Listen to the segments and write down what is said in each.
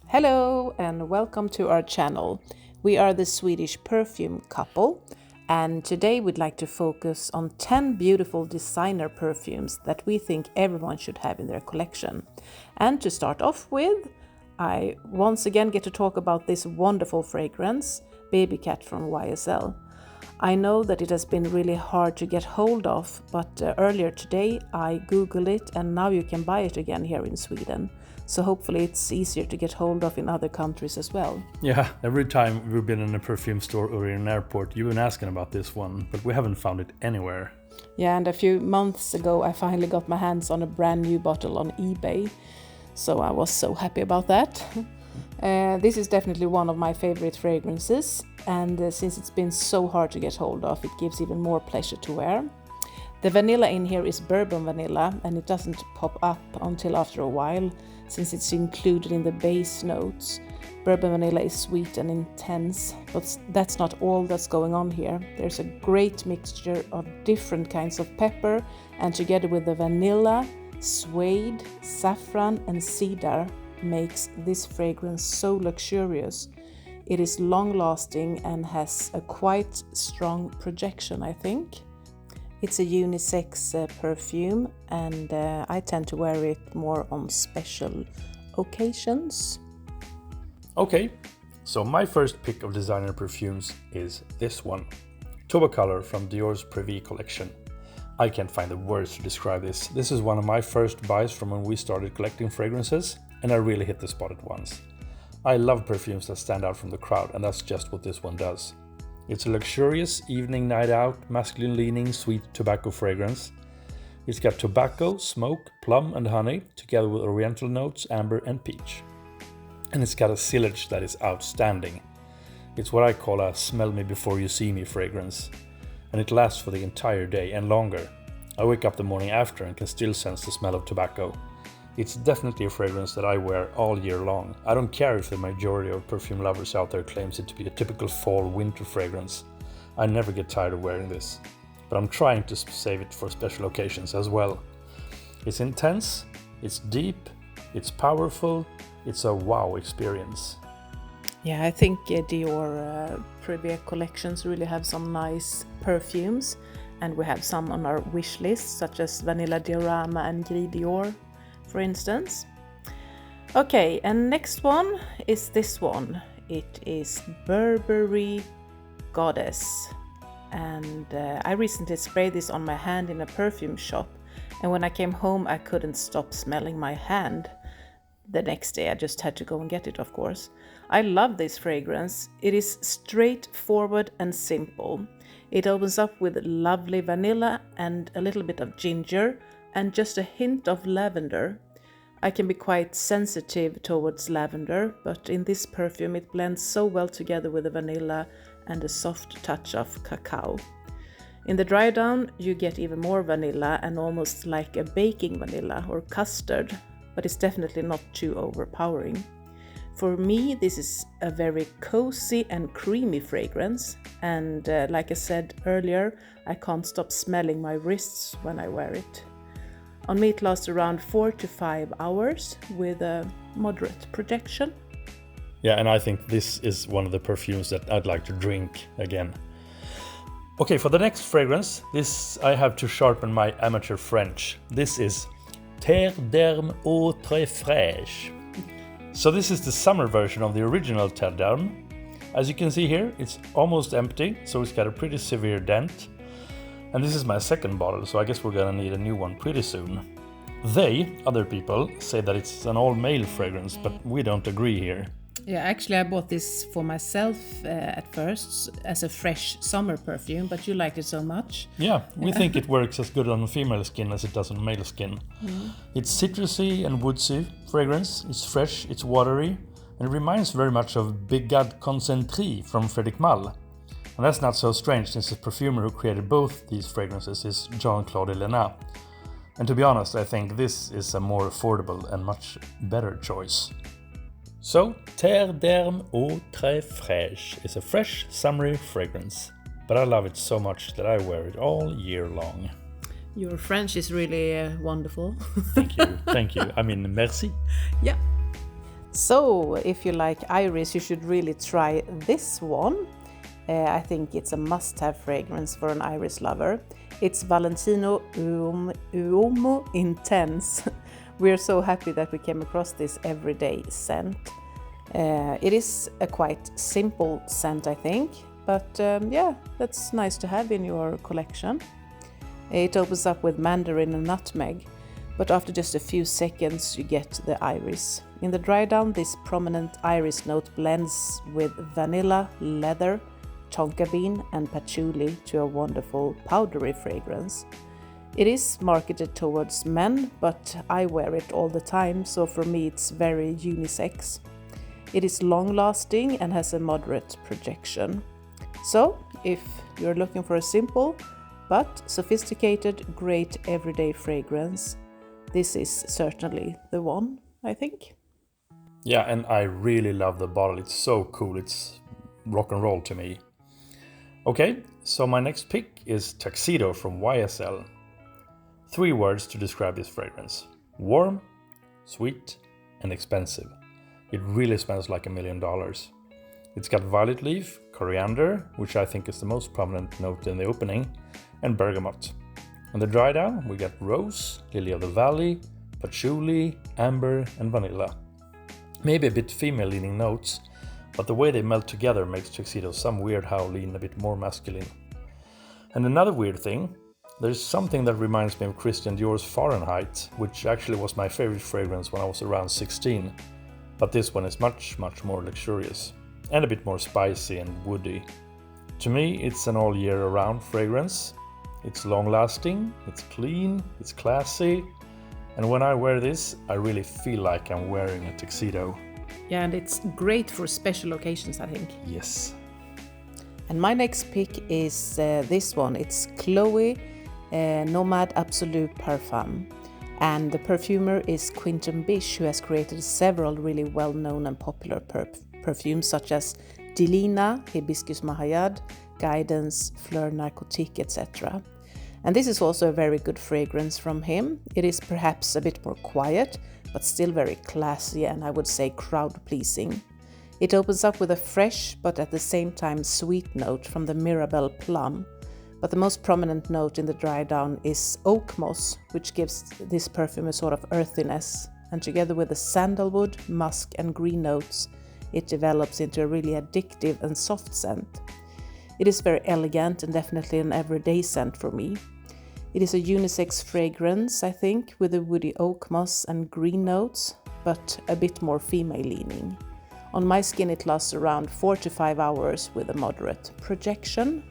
Hello and welcome to our channel. We are the Swedish perfume couple, and today we'd like to focus on 10 beautiful designer perfumes that we think everyone should have in their collection. And to start off with, I once again get to talk about this wonderful fragrance, Babycat from YSL. I know that it has been really hard to get hold of, but earlier today I googled it and now you can buy it again here in Sweden. So hopefully it's easier to get hold of in other countries as well. Yeah, every time we've been in a perfume store or in an airport, you've been asking about this one, but we haven't found it anywhere. Yeah, and a few months ago I finally got my hands on a brand new bottle on eBay. So I was so happy about that. This is definitely one of my favorite fragrances, and since it's been so hard to get hold of, it gives even more pleasure to wear. The vanilla in here is bourbon vanilla, and it doesn't pop up until after a while, since it's included in the base notes. Bourbon vanilla is sweet and intense, but that's not all that's going on here. There's a great mixture of different kinds of pepper, and together with the vanilla, suede, saffron and cedar makes this fragrance so luxurious. It is long-lasting and has a quite strong projection, I think. It's a unisex perfume, and I tend to wear it more on special occasions. Okay, so my first pick of designer perfumes is this one. Tobacolor from DIOR's BURBERRY collection. I can't find the words to describe this. This is one of my first buys from when we started collecting fragrances, and I really hit the spot at once. I love perfumes that stand out from the crowd, and that's just what this one does. It's a luxurious evening night out, masculine-leaning sweet tobacco fragrance. It's got tobacco, smoke, plum and honey, together with oriental notes, amber and peach. And it's got a sillage that is outstanding. It's what I call a smell me before you see me fragrance. And it lasts for the entire day and longer. I wake up the morning after and can still sense the smell of tobacco. It's definitely a fragrance that I wear all year long. I don't care if the majority of perfume lovers out there claims it to be a typical fall-winter fragrance. I never get tired of wearing this, but I'm trying to save it for special occasions as well. It's intense, it's deep, it's powerful, it's a wow experience. Yeah, I think DIOR BURBERRY collections really have some nice perfumes, and we have some on our wish list, such as Vanilla Diorama and Gris Dior, for instance. Okay, and next one is this one. It is BURBERRY Goddess, and I recently sprayed this on my hand in a perfume shop, and when I came home I couldn't stop smelling my hand. The next day I just had to go and get it, of course. I love this fragrance. It is straightforward and simple. It opens up with lovely vanilla and a little bit of ginger and just a hint of lavender. I can be quite sensitive towards lavender, but in this perfume it blends so well together with the vanilla and a soft touch of cacao. In the dry down you get even more vanilla and almost like a baking vanilla or custard, but it's definitely not too overpowering. For me, this is a very cozy and creamy fragrance, and like I said earlier, I can't stop smelling my wrists when I wear it. On me it lasts around 4 to 5 hours with a moderate projection. Yeah, and I think this is one of the perfumes that I'd like to drink again. Okay, for the next fragrance, this I have to sharpen my amateur French. This is Terre Fresh. So this is the summer version of the original Terre d'Hermes. As you can see here, it's almost empty, so it's got a pretty severe dent. And this is my second bottle, so I guess we're gonna need a new one pretty soon. Other people, say that it's an all-male fragrance, but we don't agree here. Yeah, actually I bought this for myself at first as a fresh summer perfume, but you liked it so much. Yeah, we think it works as good on female skin as it does on male skin. It's citrusy and woodsy fragrance, it's fresh, it's watery, and it reminds very much of Brigade Concentré from Frédéric Malle. And that's not so strange, since the perfumer who created both these fragrances is Jean-Claude Ellena. And to be honest, I think this is a more affordable and much better choice. So, Terre Très Fraîche is a fresh, summery fragrance, but I love it so much that I wear it all year long. Your French is really wonderful. Thank you. I mean, merci. Yeah. So if you like iris, you should really try this one. I think it's a must-have fragrance for an iris lover. It's Valentino Uomu Intense. We're so happy that we came across this everyday scent. It is a quite simple scent, I think, but yeah, that's nice to have in your collection. It opens up with mandarin and nutmeg, but after just a few seconds you get the iris. In the dry down, this prominent iris note blends with vanilla, leather, tonka bean and patchouli to a wonderful powdery fragrance. It is marketed towards men, but I wear it all the time, so for me it's very unisex. It is long-lasting and has a moderate projection. So, if you're looking for a simple but sophisticated, great everyday fragrance, this is certainly the one, I think. Yeah, and I really love the bottle. It's so cool. It's rock and roll to me. Okay, so my next pick is Tuxedo from YSL. 3 words to describe this fragrance: warm, sweet, and expensive. It really smells like $1 million. It's got violet leaf, coriander, which I think is the most prominent note in the opening, and bergamot. On the dry down, we got rose, lily of the valley, patchouli, amber, and vanilla. Maybe a bit female-leaning notes, but the way they melt together makes Tuxedo somehow lean a bit more masculine. And another weird thing, there's something that reminds me of Christian Dior's Fahrenheit, which actually was my favorite fragrance when I was around 16. But this one is much more luxurious, and a bit more spicy and woody. To me, it's an all year around fragrance. It's long lasting, it's clean, it's classy, and when I wear this, I really feel like I'm wearing a tuxedo. Yeah, and it's great for special occasions, I think. Yes. And my next pick is this one. It's CHLOÉ Nomade Absolu Parfum. And the perfumer is Quinton Bish, who has created several really well-known and popular perfumes such as Delina, Hibiscus Mahayad, Guidance, Fleur Narcotique, etc. And this is also a very good fragrance from him. It is perhaps a bit more quiet, but still very classy and I would say crowd-pleasing. It opens up with a fresh but at the same time sweet note from the Mirabelle plum. But the most prominent note in the dry down is oak moss, which gives this perfume a sort of earthiness. And together with the sandalwood, musk and green notes, it develops into a really addictive and soft scent. It is very elegant and definitely an everyday scent for me. It is a unisex fragrance, I think, with the woody oak moss and green notes, but a bit more female-leaning. On my skin it lasts around 4 to 5 hours with a moderate projection.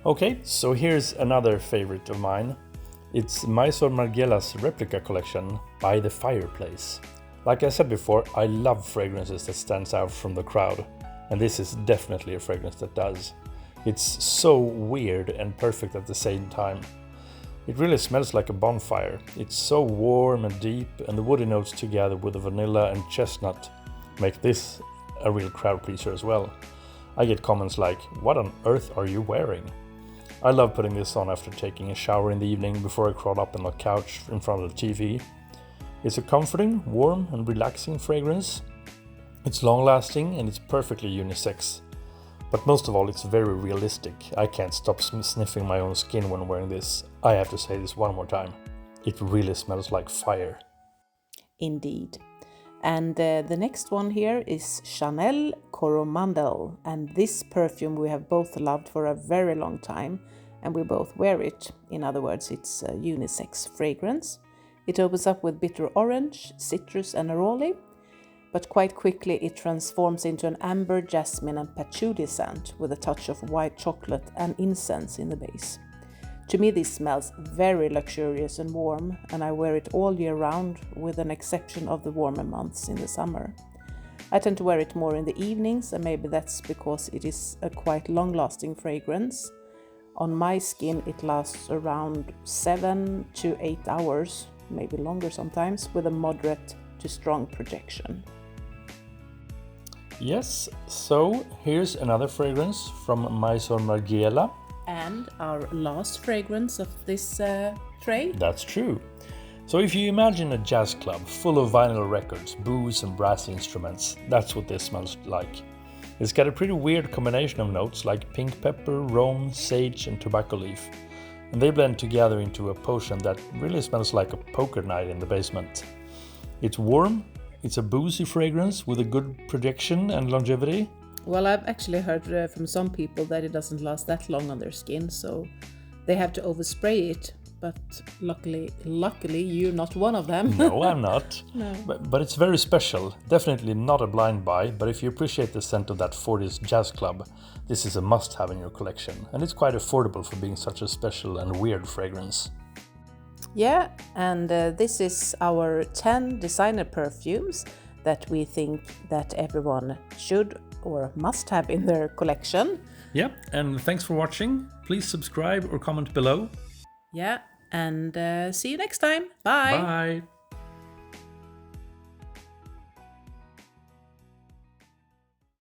Okay, so here's another favorite of mine. It's MAISON Margiela's replica collection by the Fireplace. Like I said before, I love fragrances that stands out from the crowd, and this is definitely a fragrance that does. It's so weird and perfect at the same time. It really smells like a bonfire. It's so warm and deep, and the woody notes together with the vanilla and chestnut make this a real crowd pleaser as well. I get comments like, "What on earth are you wearing?" I love putting this on after taking a shower in the evening before I crawl up on the couch in front of the TV. It's a comforting, warm and relaxing fragrance. It's long lasting and it's perfectly unisex. But most of all, it's very realistic. I can't stop sniffing my own skin when wearing this. I have to say this one more time. It really smells like fire. Indeed. And the next one here is Chanel Coromandel. And this perfume we have both loved for a very long time. And we both wear it. In other words, it's a unisex fragrance. It opens up with bitter orange, citrus and neroli. But quite quickly it transforms into an amber, jasmine and patchouli scent with a touch of white chocolate and incense in the base. To me this smells very luxurious and warm, and I wear it all year round with an exception of the warmer months in the summer. I tend to wear it more in the evenings, and maybe that's because it is a quite long-lasting fragrance. On my skin it lasts around 7 to 8 hours, maybe longer sometimes, with a moderate to strong projection. Yes, so here's another fragrance from MAISON Margiela. And our last fragrance of this tray. That's true. So if you imagine a jazz club full of vinyl records, booze and brass instruments, that's what this smells like. It's got a pretty weird combination of notes like pink pepper, rome, sage and tobacco leaf. And they blend together into a potion that really smells like a poker night in the basement. It's warm, it's a boozy fragrance with a good projection and longevity. Well, I've actually heard from some people that it doesn't last that long on their skin, so they have to overspray it. But luckily, you're not one of them. No, I'm not. No. But it's very special. Definitely not a blind buy, but if you appreciate the scent of that 40s jazz club, this is a must-have in your collection. And it's quite affordable for being such a special and weird fragrance. Yeah, and this is our 10 designer perfumes that we think that everyone should or must have in their collection. Yeah, and thanks for watching. Please subscribe or comment below. Yeah, and see you next time. Bye. Bye.